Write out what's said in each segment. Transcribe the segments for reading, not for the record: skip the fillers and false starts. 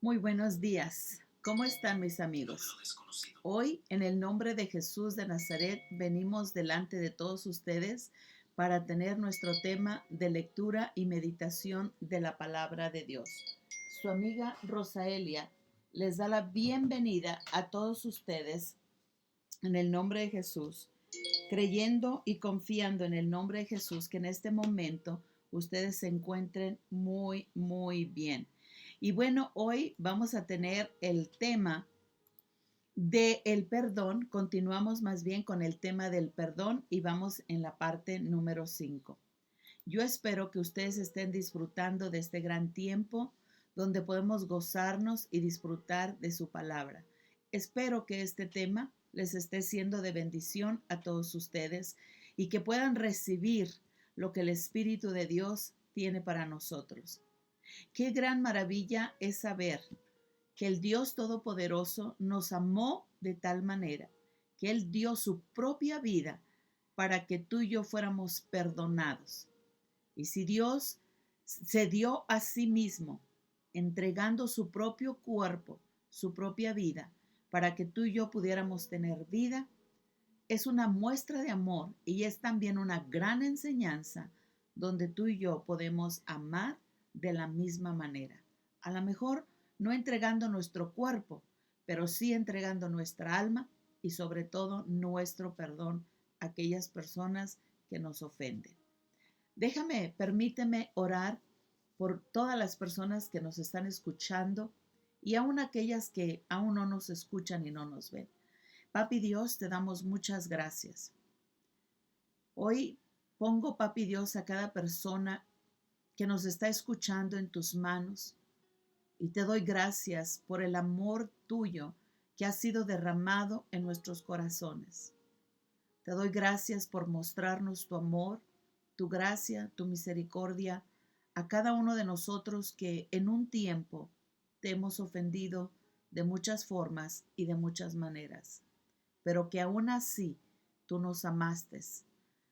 Muy buenos días. ¿Cómo están mis amigos? Hoy, en el nombre de Jesús de Nazaret, venimos delante de todos ustedes para tener nuestro tema de lectura y meditación de la palabra de Dios. Su amiga Rosaelia les da la bienvenida a todos ustedes en el nombre de Jesús, creyendo y confiando en el nombre de Jesús que en este momento ustedes se encuentren muy bien. Y bueno, hoy vamos a tener el tema del perdón. Continuamos más bien con el tema del perdón y vamos en la parte número 5. Yo espero que ustedes estén disfrutando de este gran tiempo donde podemos gozarnos y disfrutar de su palabra. Espero que este tema les esté siendo de bendición a todos ustedes y que puedan recibir lo que el Espíritu de Dios tiene para nosotros. Qué gran maravilla es saber que el Dios Todopoderoso nos amó de tal manera que Él dio su propia vida para que tú y yo fuéramos perdonados. Y si Dios se dio a sí mismo, entregando su propio cuerpo, su propia vida, para que tú y yo pudiéramos tener vida, es una muestra de amor y es también una gran enseñanza donde tú y yo podemos amar de la misma manera. A lo mejor no entregando nuestro cuerpo, pero sí entregando nuestra alma y sobre todo nuestro perdón a aquellas personas que nos ofenden. Permíteme orar por todas las personas que nos están escuchando y aún aquellas que aún no nos escuchan y no nos ven. Papi Dios, te damos muchas gracias. Hoy pongo, Papi Dios, a cada persona que nos está escuchando en tus manos y te doy gracias por el amor tuyo que ha sido derramado en nuestros corazones. Te doy gracias por mostrarnos tu amor, tu gracia, tu misericordia a cada uno de nosotros que en un tiempo te hemos ofendido de muchas formas y de muchas maneras, pero que aún así tú nos amaste,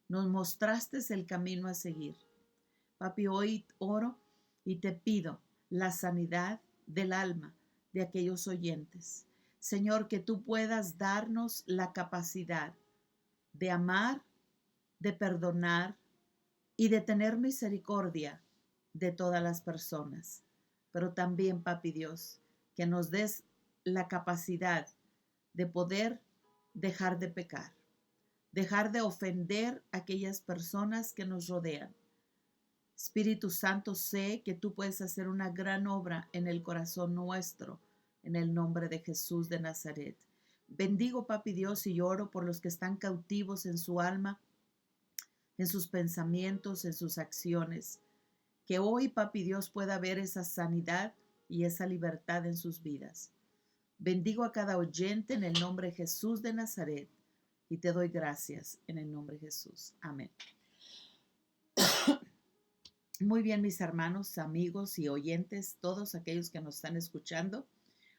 nos mostraste el camino a seguir. Papi, hoy oro y te pido la sanidad del alma de aquellos oyentes. Señor, que tú puedas darnos la capacidad de amar, de perdonar y de tener misericordia de todas las personas. Pero también, Papi Dios, que nos des la capacidad de poder dejar de pecar, dejar de ofender a aquellas personas que nos rodean. Espíritu Santo, sé que tú puedes hacer una gran obra en el corazón nuestro, en el nombre de Jesús de Nazaret. Bendigo, Papi Dios, y oro por los que están cautivos en su alma, en sus pensamientos, en sus acciones. Que hoy, Papi Dios, pueda haber esa sanidad y esa libertad en sus vidas. Bendigo a cada oyente en el nombre de Jesús de Nazaret y te doy gracias en el nombre de Jesús. Amén. Muy bien, mis hermanos, amigos y oyentes, todos aquellos que nos están escuchando.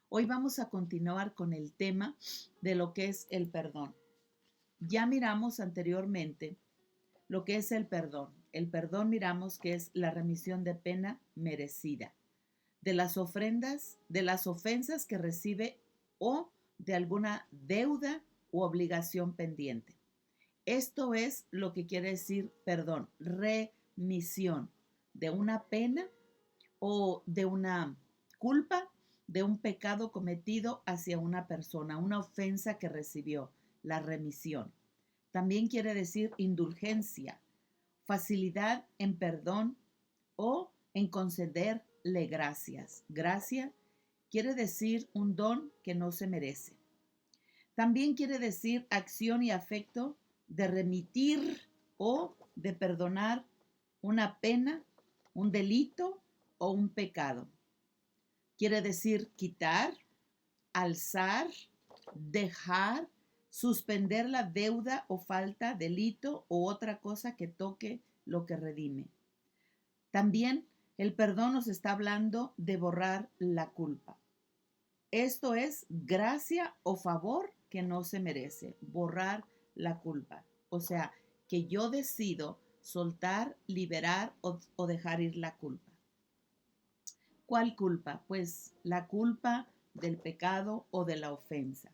Hoy vamos a continuar con el tema de lo que es el perdón. Ya miramos anteriormente lo que es el perdón. El perdón miramos que es la remisión de pena merecida, de las ofrendas, de las ofensas que recibe o de alguna deuda u obligación pendiente. Esto es lo que quiere decir perdón, remisión de una pena o de una culpa, de un pecado cometido hacia una persona, una ofensa que recibió, la remisión. También quiere decir indulgencia, facilidad en perdón o en concederle gracias. Gracia quiere decir un don que no se merece. También quiere decir acción y afecto de remitir o de perdonar una pena, un delito o un pecado. Quiere decir quitar, alzar, dejar, suspender la deuda o falta, delito o otra cosa que toque lo que redime. También el perdón nos está hablando de borrar la culpa. Esto es gracia o favor que no se merece, borrar la culpa. O sea, que yo decido soltar, liberar o dejar ir la culpa. ¿Cuál culpa? Pues la culpa del pecado o de la ofensa.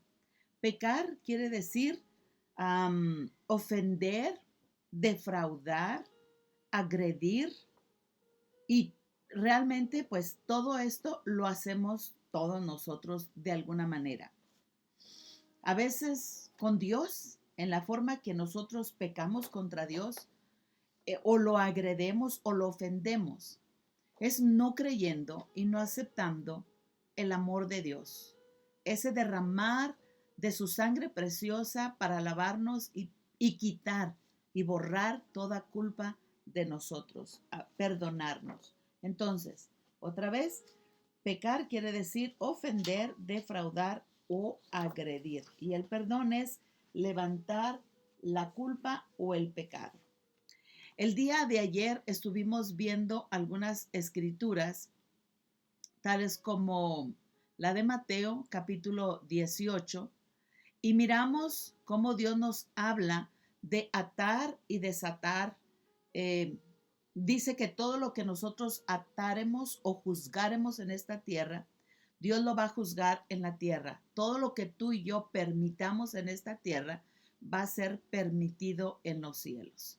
Pecar quiere decir ofender, defraudar, agredir y realmente pues todo esto lo hacemos todos nosotros de alguna manera. A veces con Dios, en la forma que nosotros pecamos contra Dios, o lo agredemos o lo ofendemos, es no creyendo y no aceptando el amor de Dios, ese derramar de su sangre preciosa para lavarnos y quitar y borrar toda culpa de nosotros, a perdonarnos. Entonces, otra vez, pecar quiere decir ofender, defraudar o agredir. Y el perdón es levantar la culpa o el pecado. El día de ayer estuvimos viendo algunas escrituras, tales como la de Mateo, capítulo 18, y miramos cómo Dios nos habla de atar y desatar. Eh, Dice que todo lo que nosotros ataremos o juzgaremos en esta tierra, Dios lo va a juzgar en la tierra. Todo lo que tú y yo permitamos en esta tierra va a ser permitido en los cielos.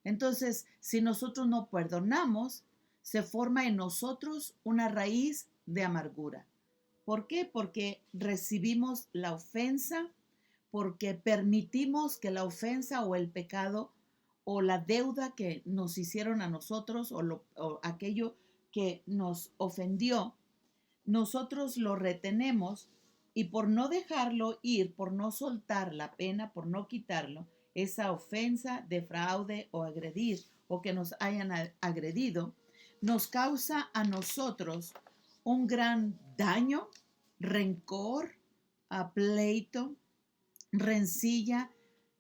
Entonces, si nosotros no perdonamos, se forma en nosotros una raíz de amargura. ¿Por qué? Porque recibimos la ofensa, porque permitimos que la ofensa o el pecado o la deuda que nos hicieron a nosotros o aquello que nos ofendió, nosotros lo retenemos y por no dejarlo ir, por no soltar la pena, por no quitarlo, esa ofensa, defraude o agredir o que nos hayan agredido, nos causa a nosotros un gran daño, rencor, pleito, rencilla,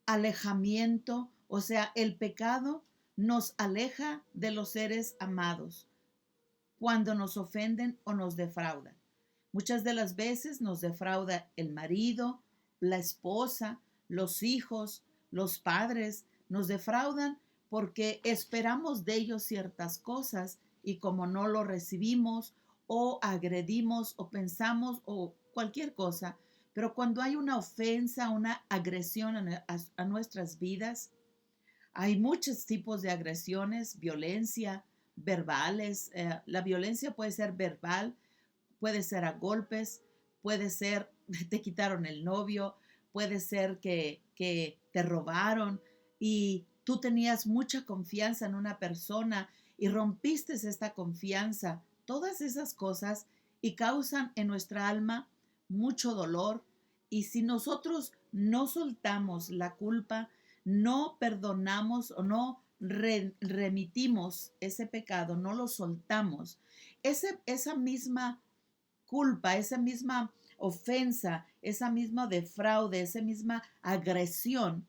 alejamiento. O sea, el pecado nos aleja de los seres amados cuando nos ofenden o nos defraudan. Muchas de las veces nos defrauda el marido, la esposa, los hijos, los padres, nos defraudan porque esperamos de ellos ciertas cosas y como no lo recibimos o agredimos o pensamos o cualquier cosa, pero cuando hay una ofensa, una agresión a nuestras vidas, hay muchos tipos de agresiones, violencia, verbales. La violencia puede ser verbal, puede ser a golpes, puede ser te quitaron el novio, puede ser que te robaron y tú tenías mucha confianza en una persona y rompiste esta confianza. Todas esas cosas y causan en nuestra alma mucho dolor. Y si nosotros no soltamos la culpa, no perdonamos o no remitimos ese pecado, no lo soltamos, esa misma culpa, esa misma ofensa, esa misma defraude, esa misma agresión,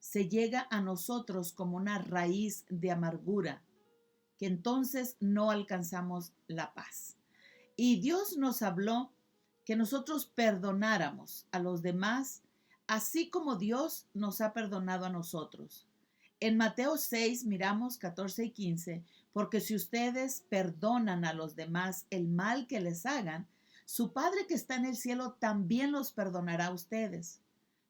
se llega a nosotros como una raíz de amargura, que entonces no alcanzamos la paz. Y Dios nos habló que nosotros perdonáramos a los demás, así como Dios nos ha perdonado a nosotros. En Mateo 6 miramos 14 y 15, porque si ustedes perdonan a los demás el mal que les hagan, su Padre que está en el cielo también los perdonará a ustedes.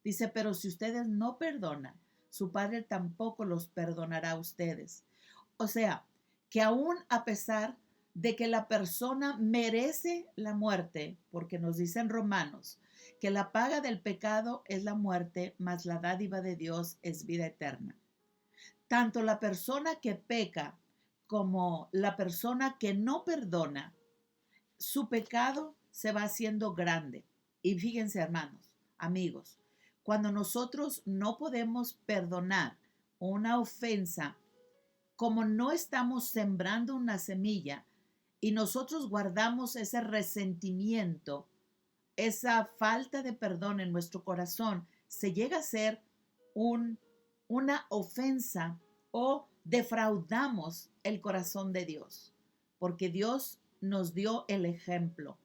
Dice, pero si ustedes no perdonan, su Padre tampoco los perdonará a ustedes. O sea, que aún a pesar de que la persona merece la muerte, porque nos dicen Romanos, que la paga del pecado es la muerte, mas la dádiva de Dios es vida eterna. Tanto la persona que peca como la persona que no perdona, su pecado se va haciendo grande. Y fíjense, hermanos, amigos, cuando nosotros no podemos perdonar una ofensa, como no estamos sembrando una semilla y nosotros guardamos ese resentimiento, esa falta de perdón en nuestro corazón, se llega a ser una ofensa o defraudamos el corazón de Dios, porque Dios nos dio el ejemplo.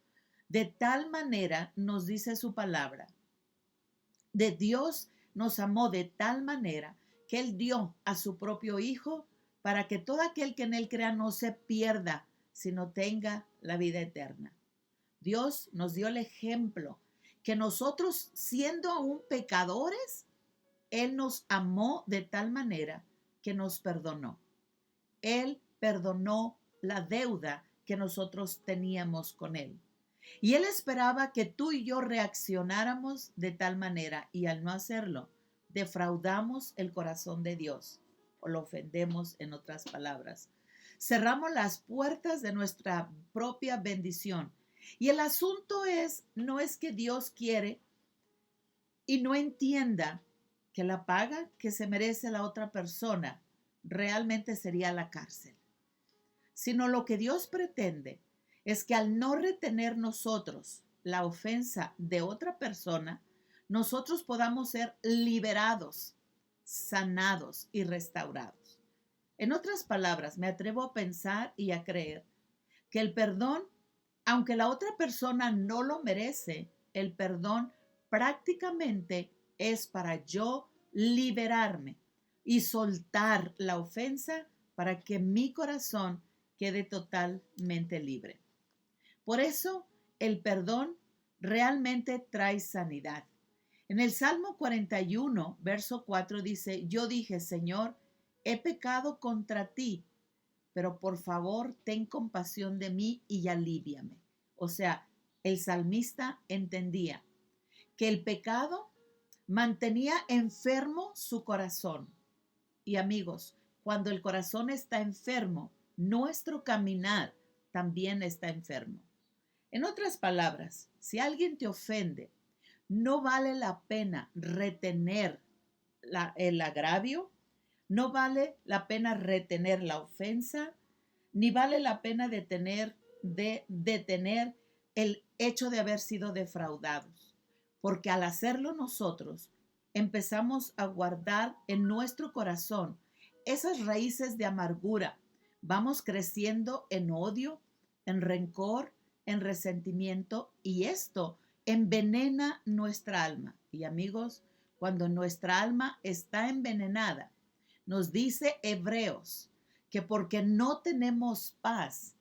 De tal manera nos dice su palabra, de Dios nos amó de tal manera que Él dio a su propio Hijo para que todo aquel que en Él crea no se pierda, sino tenga la vida eterna. Dios nos dio el ejemplo que nosotros, siendo aún pecadores, Él nos amó de tal manera que nos perdonó. Él perdonó la deuda que nosotros teníamos con Él. Y Él esperaba que tú y yo reaccionáramos de tal manera, y al no hacerlo, defraudamos el corazón de Dios o lo ofendemos, en otras palabras. Cerramos las puertas de nuestra propia bendición. Y el asunto no es que Dios quiere y no entienda que la paga que se merece la otra persona realmente sería la cárcel, sino lo que Dios pretende es que al no retener nosotros la ofensa de otra persona, nosotros podamos ser liberados, sanados y restaurados. En otras palabras, me atrevo a pensar y a creer que el perdón, aunque la otra persona no lo merece, el perdón prácticamente es para yo liberarme y soltar la ofensa para que mi corazón quede totalmente libre. Por eso el perdón realmente trae sanidad. En el Salmo 41, verso 4 dice, yo dije, Señor, he pecado contra ti, pero por favor ten compasión de mí y alíviame. O sea, el salmista entendía que el pecado mantenía enfermo su corazón. Y amigos, cuando el corazón está enfermo, nuestro caminar también está enfermo. En otras palabras, si alguien te ofende, no vale la pena retener el agravio, no vale la pena retener la ofensa, ni vale la pena detener el hecho de haber sido defraudados. Porque al hacerlo nosotros, empezamos a guardar en nuestro corazón esas raíces de amargura. Vamos creciendo en odio, en rencor, en resentimiento, y esto envenena nuestra alma. Y amigos, cuando nuestra alma está envenenada, nos dice Hebreos que porque no tenemos paz,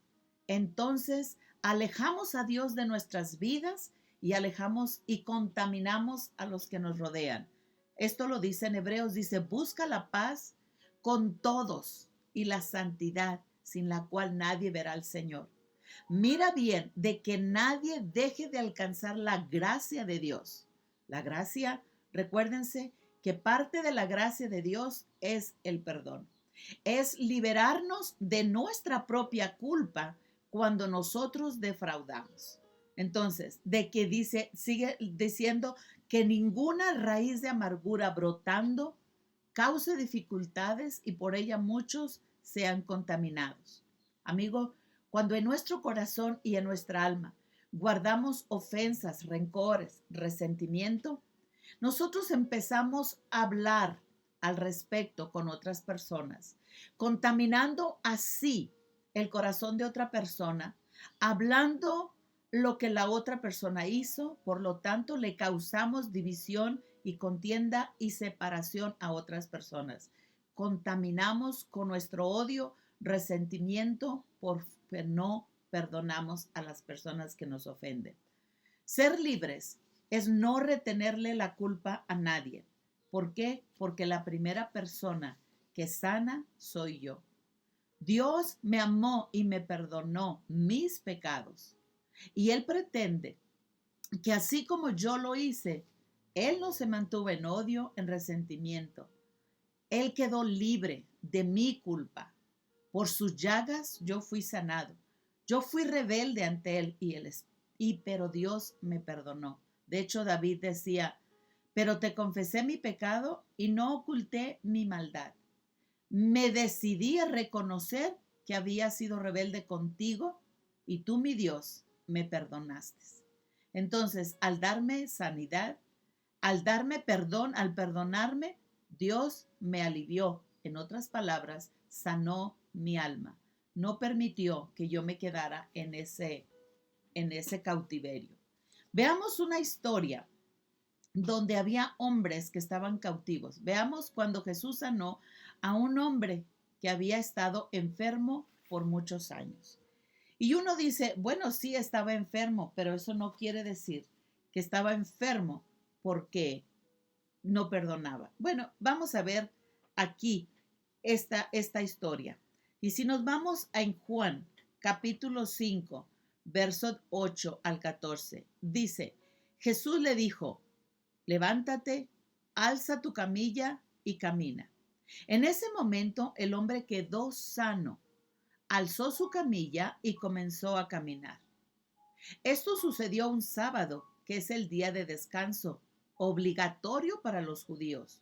entonces alejamos a Dios de nuestras vidas y alejamos y contaminamos a los que nos rodean. Esto lo dice en Hebreos, dice, busca la paz con todos y la santidad sin la cual nadie verá al Señor. Mira bien de que nadie deje de alcanzar la gracia de Dios. La gracia, recuérdense que parte de la gracia de Dios es el perdón. Es liberarnos de nuestra propia culpa cuando nosotros defraudamos. Entonces, de que sigue diciendo que ninguna raíz de amargura brotando cause dificultades y por ella muchos sean contaminados. Amigo, cuando en nuestro corazón y en nuestra alma guardamos ofensas, rencores, resentimiento, nosotros empezamos a hablar al respecto con otras personas, contaminando así el corazón de otra persona, hablando lo que la otra persona hizo, por lo tanto le causamos división y contienda y separación a otras personas. Contaminamos con nuestro odio, resentimiento, porque no perdonamos a las personas que nos ofenden. Ser libres es no retenerle la culpa a nadie. ¿Por qué? Porque la primera persona que sana soy yo. Dios me amó y me perdonó mis pecados. Y Él pretende que así como yo lo hice, Él no se mantuvo en odio, en resentimiento. Él quedó libre de mi culpa. Por sus llagas yo fui sanado. Yo fui rebelde ante Él pero Dios me perdonó. De hecho, David decía, pero te confesé mi pecado y no oculté mi maldad. Me decidí a reconocer que había sido rebelde contigo y tú, mi Dios, me perdonaste. Entonces, al darme sanidad, al darme perdón, al perdonarme, Dios me alivió. En otras palabras, sanó mi alma. No permitió que yo me quedara en ese cautiverio. Veamos una historia donde había hombres que estaban cautivos. Veamos cuando Jesús sanó a un hombre que había estado enfermo por muchos años. Y uno dice, bueno, sí estaba enfermo, pero eso no quiere decir que estaba enfermo porque no perdonaba. Bueno, vamos a ver aquí esta historia. Y si nos vamos a en Juan, capítulo 5, versos 8 al 14, dice, Jesús le dijo, levántate, alza tu camilla y camina. En ese momento el hombre quedó sano, alzó su camilla y comenzó a caminar. Esto sucedió un sábado, que es el día de descanso, obligatorio para los judíos.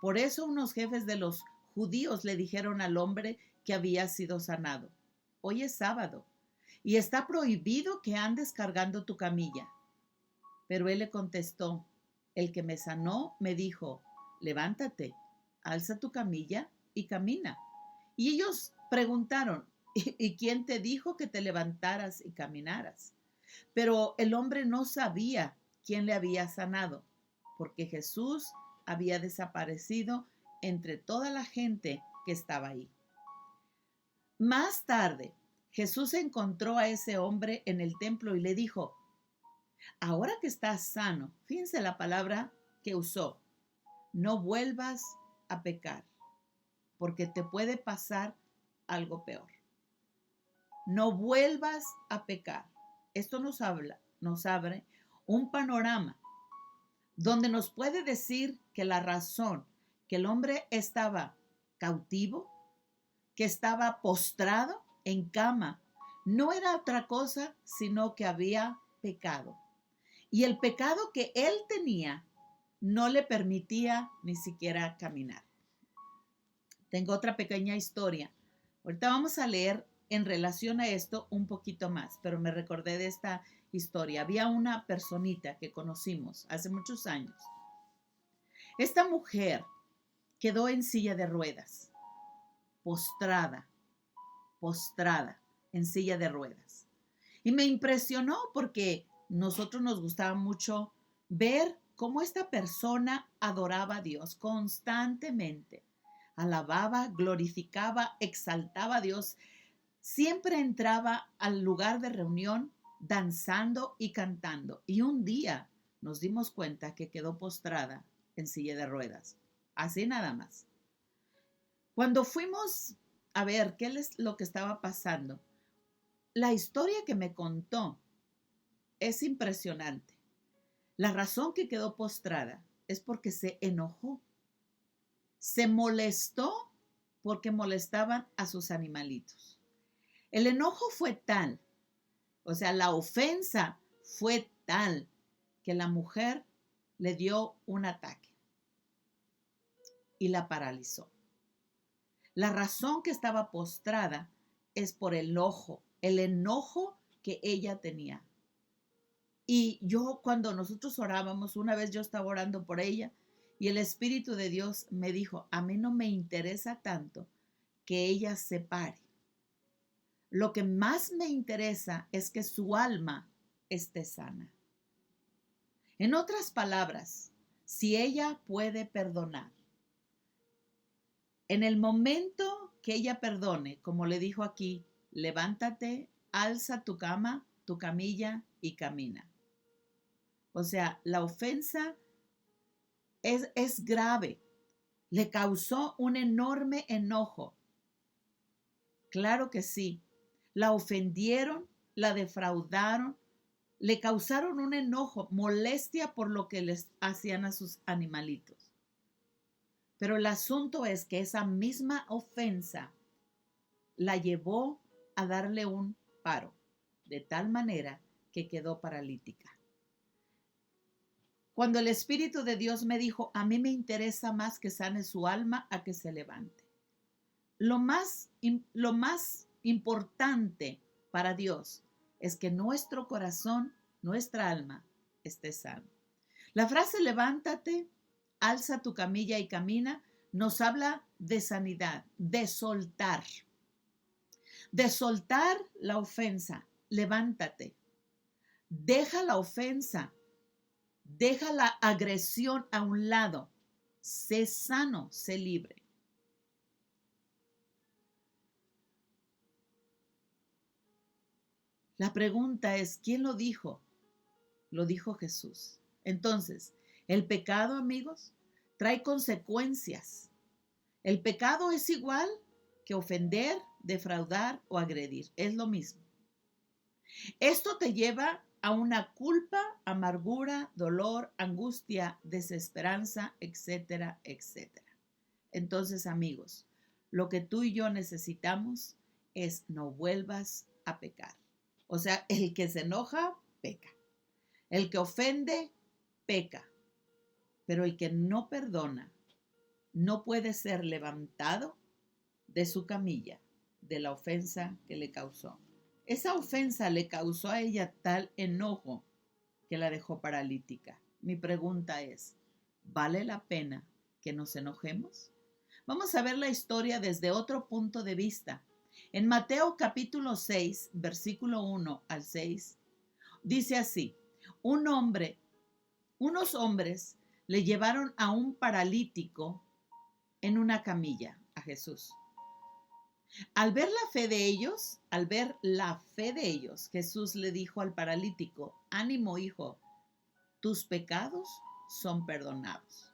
Por eso unos jefes de los judíos le dijeron al hombre que había sido sanado, hoy es sábado y está prohibido que andes cargando tu camilla. Pero él le contestó, el que me sanó me dijo, levántate, alza tu camilla y camina. Y ellos preguntaron, ¿y quién te dijo que te levantaras y caminaras? Pero el hombre no sabía quién le había sanado, porque Jesús había desaparecido entre toda la gente que estaba ahí. Más tarde, Jesús encontró a ese hombre en el templo y le dijo, ahora que estás sano, fíjense la palabra que usó, no vuelvas a pecar, porque te puede pasar algo peor. No vuelvas a pecar. Esto nos abre un panorama donde nos puede decir que la razón que el hombre estaba cautivo, que estaba postrado en cama, no era otra cosa sino que había pecado. Y el pecado que él tenía no le permitía ni siquiera caminar. Tengo otra pequeña historia. Ahorita vamos a leer en relación a esto un poquito más, pero me recordé de esta historia. Había una personita que conocimos hace muchos años. Esta mujer quedó en silla de ruedas, postrada, en silla de ruedas. Y me impresionó porque nosotros nos gustaba mucho ver cómo esta persona adoraba a Dios constantemente. Alababa, glorificaba, exaltaba a Dios. Siempre entraba al lugar de reunión danzando y cantando. Y un día nos dimos cuenta que quedó postrada en silla de ruedas. Así nada más. Cuando fuimos a ver qué es lo que estaba pasando, la historia que me contó es impresionante. La razón que quedó postrada es porque se enojó. Se molestó porque molestaban a sus animalitos. El enojo fue tal, o sea, la ofensa fue tal que la mujer le dio un ataque y la paralizó. La razón que estaba postrada es por el enojo que ella tenía. Y yo cuando nosotros orábamos, una vez yo estaba orando por ella y el Espíritu de Dios me dijo, a mí no me interesa tanto que ella se pare. Lo que más me interesa es que su alma esté sana. En otras palabras, si ella puede perdonar, en el momento que ella perdone, como le dijo aquí, levántate, alza tu cama, tu camilla y camina. O sea, la ofensa es grave. Le causó un enorme enojo. Claro que sí. La ofendieron, la defraudaron, le causaron un enojo, molestia por lo que les hacían a sus animalitos. Pero el asunto es que esa misma ofensa la llevó a darle un paro, de tal manera que quedó paralítica. Cuando el Espíritu de Dios me dijo, a mí me interesa más que sane su alma a que se levante. Lo más importante para Dios es que nuestro corazón, nuestra alma, esté sano. La frase levántate, alza tu camilla y camina nos habla de sanidad, de soltar la ofensa. Levántate, deja la ofensa, deja la agresión a un lado, sé sano, sé libre. La pregunta es, ¿quién lo dijo? Lo dijo Jesús. Entonces, el pecado, amigos, trae consecuencias. El pecado es igual que ofender, defraudar o agredir. Es lo mismo. Esto te lleva a una culpa, amargura, dolor, angustia, desesperanza, etcétera, etcétera. Entonces, amigos, lo que tú y yo necesitamos es no vuelvas a pecar. O sea, el que se enoja, peca. El que ofende, peca. Pero el que no perdona, no puede ser levantado de su camilla, de la ofensa que le causó. Esa ofensa le causó a ella tal enojo que la dejó paralítica. Mi pregunta es, ¿vale la pena que nos enojemos? Vamos a ver la historia desde otro punto de vista. En Mateo capítulo 6, versículo 1 al 6, dice así, unos hombres le llevaron a un paralítico en una camilla a Jesús. Al ver la fe de ellos, Jesús le dijo al paralítico, ánimo, hijo, tus pecados son perdonados.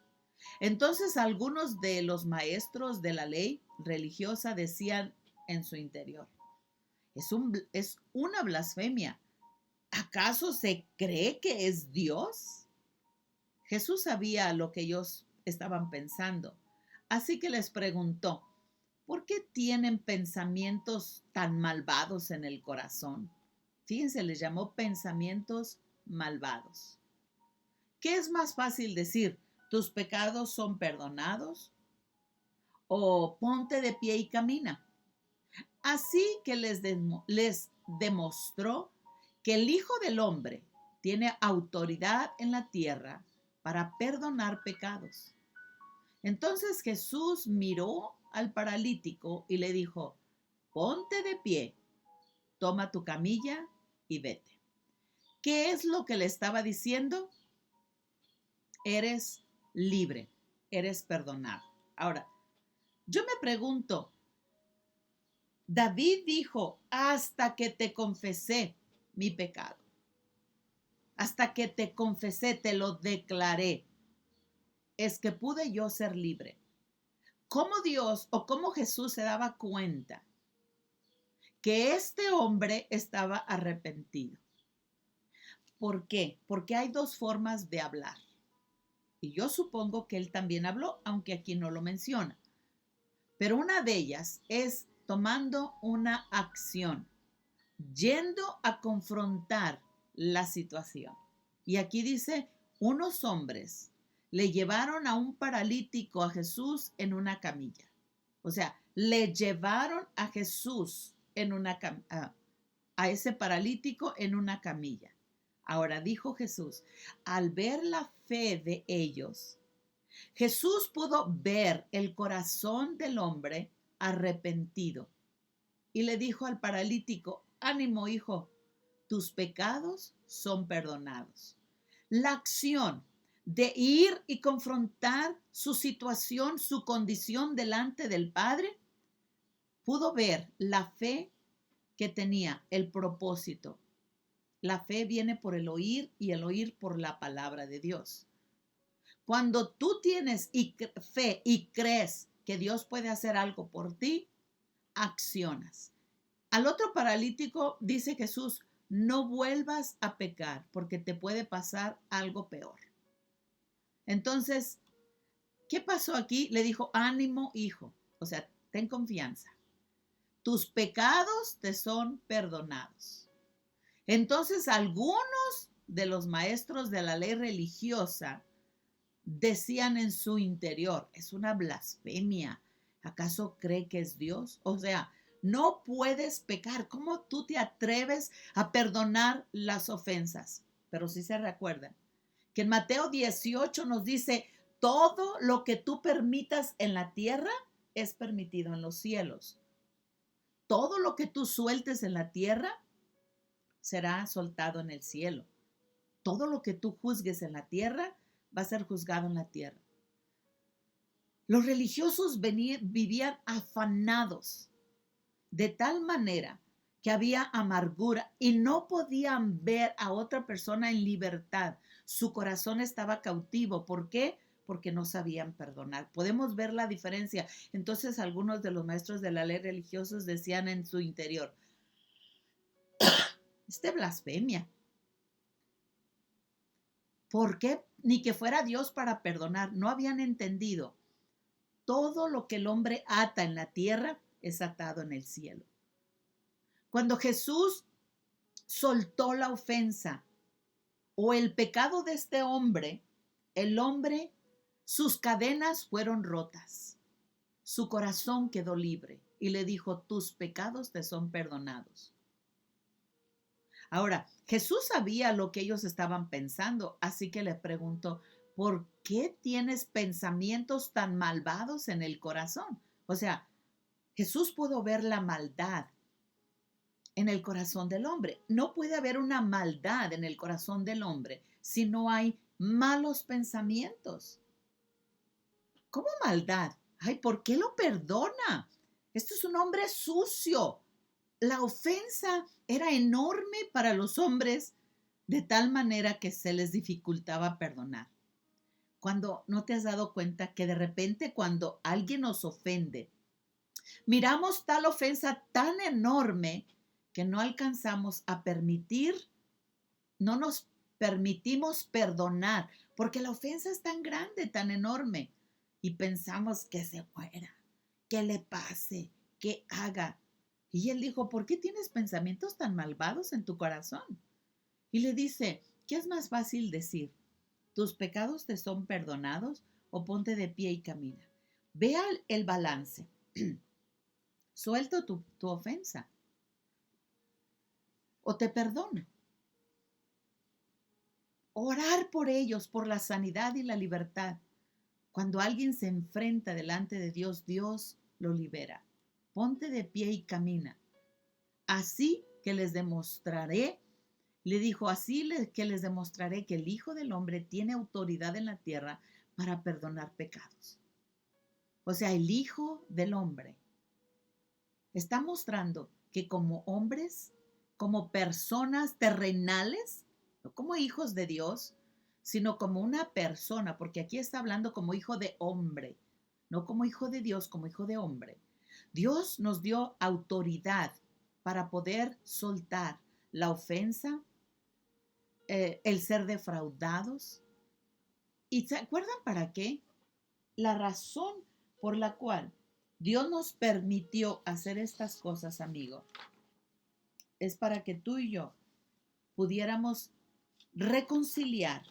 Entonces algunos de los maestros de la ley religiosa decían en su interior, es una blasfemia. ¿Acaso se cree que es Dios? Jesús sabía lo que ellos estaban pensando, así que les preguntó, ¿por qué tienen pensamientos tan malvados en el corazón? Fíjense, les llamó pensamientos malvados. ¿Qué es más fácil decir? ¿Tus pecados son perdonados? ¿O ponte de pie y camina? Así que les demostró que el Hijo del Hombre tiene autoridad en la tierra para perdonar pecados. Entonces Jesús miró al paralítico y le dijo, ponte de pie, toma tu camilla y vete. ¿Qué es lo que le estaba diciendo? Eres libre, eres perdonado. Ahora, yo me pregunto, David dijo, hasta que te confesé mi pecado, hasta que te confesé, te lo declaré, es que pude yo ser libre. ¿Cómo Dios o cómo Jesús se daba cuenta que este hombre estaba arrepentido? ¿Por qué? Porque hay dos formas de hablar. Y yo supongo que él también habló, aunque aquí no lo menciona. Pero una de ellas es tomando una acción, yendo a confrontar la situación. Y aquí dice, unos hombres le llevaron a un paralítico a Jesús en una camilla. O sea, le llevaron a Jesús en una a ese paralítico en una camilla. Ahora dijo Jesús, al ver la fe de ellos, Jesús pudo ver el corazón del hombre arrepentido y le dijo al paralítico, ánimo, hijo, tus pecados son perdonados. La acción de ir y confrontar su situación, su condición delante del Padre, pudo ver la fe que tenía, el propósito. La fe viene por el oír y el oír por la palabra de Dios. Cuando tú tienes fe y crees que Dios puede hacer algo por ti, accionas. Al otro paralítico dice Jesús, no vuelvas a pecar porque te puede pasar algo peor. Entonces, ¿qué pasó aquí? Le dijo, ánimo, hijo. O sea, ten confianza. Tus pecados te son perdonados. Entonces, algunos de los maestros de la ley religiosa decían en su interior, es una blasfemia. ¿Acaso cree que es Dios? O sea, no puedes pecar. ¿Cómo tú te atreves a perdonar las ofensas? Pero sí se recuerdan que en Mateo 18 nos dice, todo lo que tú permitas en la tierra es permitido en los cielos. Todo lo que tú sueltes en la tierra será soltado en el cielo. Todo lo que tú juzgues en la tierra va a ser juzgado en la tierra. Los religiosos vivían afanados de tal manera que había amargura y no podían ver a otra persona en libertad. Su corazón estaba cautivo. ¿Por qué? Porque no sabían perdonar. Podemos ver la diferencia. Entonces algunos de los maestros de la ley religiosos decían en su interior, blasfemia. ¿Por qué? Ni que fuera Dios para perdonar. No habían entendido. Todo lo que el hombre ata en la tierra es atado en el cielo. Cuando Jesús soltó la ofensa o el pecado de este hombre, el hombre, sus cadenas fueron rotas. Su corazón quedó libre y le dijo, tus pecados te son perdonados. Ahora, Jesús sabía lo que ellos estaban pensando, así que le preguntó, ¿por qué tienes pensamientos tan malvados en el corazón? O sea, Jesús pudo ver la maldad en el corazón del hombre. No puede haber una maldad en el corazón del hombre si no hay malos pensamientos. ¿Cómo maldad? Ay, ¿por qué lo perdona? Esto es un hombre sucio. La ofensa era enorme para los hombres de tal manera que se les dificultaba perdonar. Cuando no te has dado cuenta que de repente cuando alguien nos ofende, miramos tal ofensa tan enorme que no alcanzamos a permitir, no nos permitimos perdonar, porque la ofensa es tan grande, tan enorme, y pensamos que se muera, que le pase, que haga. Y él dijo, ¿por qué tienes pensamientos tan malvados en tu corazón? Y le dice, ¿qué es más fácil decir? ¿Tus pecados te son perdonados o ponte de pie y camina? Vea el balance. Suelto tu ofensa o te perdono. Orar por ellos, por la sanidad y la libertad. Cuando alguien se enfrenta delante de Dios, Dios lo libera. Ponte de pie y camina. Así que les demostraré, le dijo, que les demostraré que el Hijo del Hombre tiene autoridad en la tierra para perdonar pecados. O sea, el Hijo del Hombre está mostrando que como hombres, como personas terrenales, no como hijos de Dios, sino como una persona, porque aquí está hablando como hijo de hombre, no como hijo de Dios, como hijo de hombre. Dios nos dio autoridad para poder soltar la ofensa, el ser defraudados. ¿Y se acuerdan para qué? La razón por la cual Dios nos permitió hacer estas cosas, amigo, es para que tú y yo pudiéramos reconciliar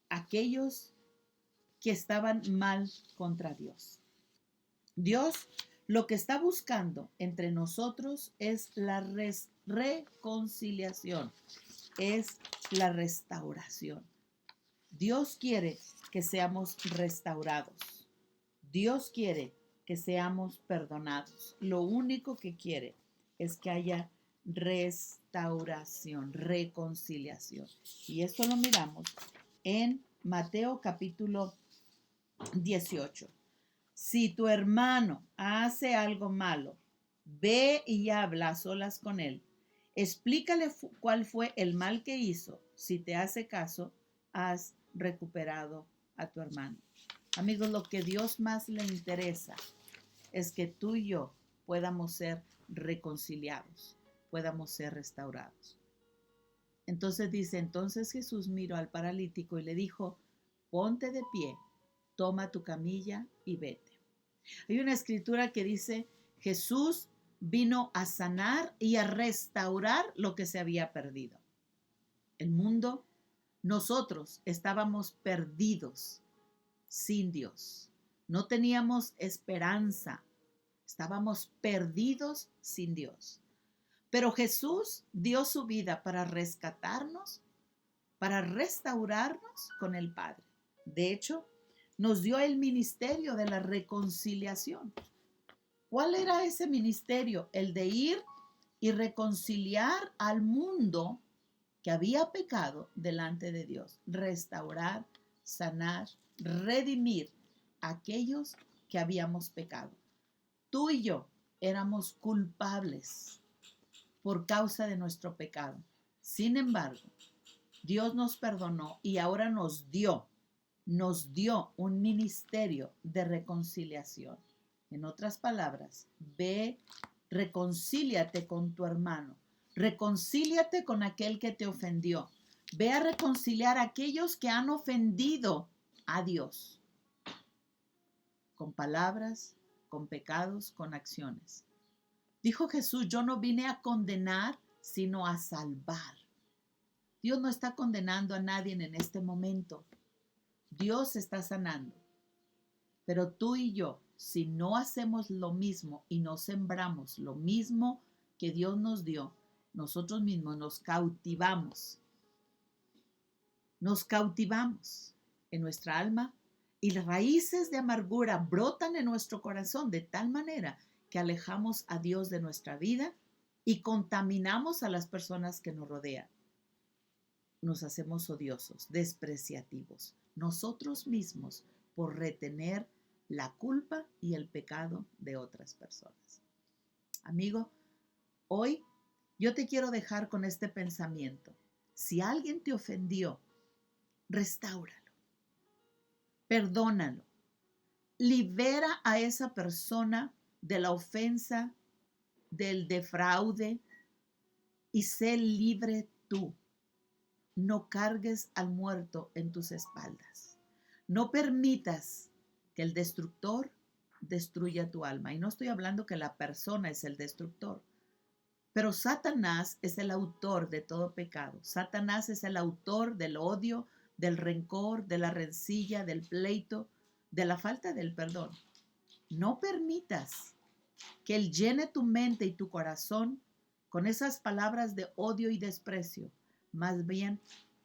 a aquellos que estaban mal contra Dios. Dios lo que está buscando entre nosotros es la reconciliación, es la restauración. Dios quiere que seamos restaurados. Dios quiere que seamos perdonados. Lo único que quiere es que haya restauración, reconciliación. Y esto lo miramos en Mateo capítulo 18. Si tu hermano hace algo malo, ve y habla a solas con él. Explícale cuál fue el mal que hizo. Si te hace caso, has recuperado a tu hermano. Amigos, lo que Dios más le interesa es que tú y yo podamos ser reconciliados, podamos ser restaurados. Entonces dice, entonces Jesús miró al paralítico y le dijo, ponte de pie, toma tu camilla y vete. Hay una escritura que dice, Jesús vino a sanar y a restaurar lo que se había perdido. El mundo, nosotros estábamos perdidos sin Dios. No teníamos esperanza. Estábamos perdidos sin Dios. Pero Jesús dio su vida para rescatarnos, para restaurarnos con el Padre. De hecho, nos dio el ministerio de la reconciliación. ¿Cuál era ese ministerio? El de ir y reconciliar al mundo que había pecado delante de Dios. Restaurar, sanar, redimir a aquellos que habíamos pecado. Tú y yo éramos culpables por causa de nuestro pecado. Sin embargo, Dios nos perdonó y ahora nos dio un ministerio de reconciliación. En otras palabras, ve, reconcíliate con tu hermano, reconcíliate con aquel que te ofendió. Ve a reconciliar a aquellos que han ofendido a Dios, con palabras, con pecados, con acciones. Dijo Jesús, yo no vine a condenar, sino a salvar. Dios no está condenando a nadie en este momento. Dios está sanando. Pero tú y yo, si no hacemos lo mismo y no sembramos lo mismo que Dios nos dio, nosotros mismos nos cautivamos. Nos cautivamos en nuestra alma y las raíces de amargura brotan en nuestro corazón de tal manera que alejamos a Dios de nuestra vida y contaminamos a las personas que nos rodean. Nos hacemos odiosos, despreciativos, nosotros mismos por retener la culpa y el pecado de otras personas. Amigo, hoy yo te quiero dejar con este pensamiento. Si alguien te ofendió, restáuralo, perdónalo, libera a esa persona de la ofensa, del defraude y sé libre tú. No cargues al muerto en tus espaldas. No permitas que el destructor destruya tu alma. Y no estoy hablando que la persona es el destructor, pero Satanás es el autor de todo pecado. Satanás es el autor del odio, del rencor, de la rencilla, del pleito, de la falta del perdón. No permitas que él llene tu mente y tu corazón con esas palabras de odio y desprecio. Más bien,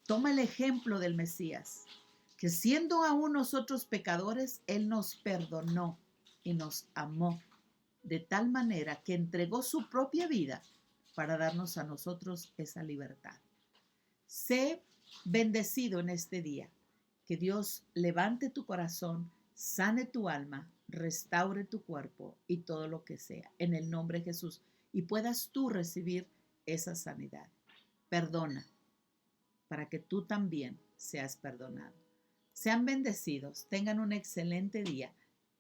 toma el ejemplo del Mesías, que siendo aún nosotros pecadores, Él nos perdonó y nos amó de tal manera que entregó su propia vida para darnos a nosotros esa libertad. Sé bendecido en este día. Que Dios levante tu corazón, sane tu alma, restaure tu cuerpo y todo lo que sea, en el nombre de Jesús, y puedas tú recibir esa sanidad. Perdona, para que tú también seas perdonado. Sean bendecidos, tengan un excelente día.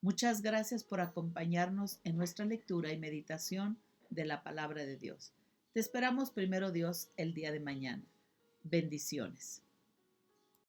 Muchas gracias por acompañarnos en nuestra lectura y meditación de la palabra de Dios. Te esperamos primero Dios el día de mañana. Bendiciones.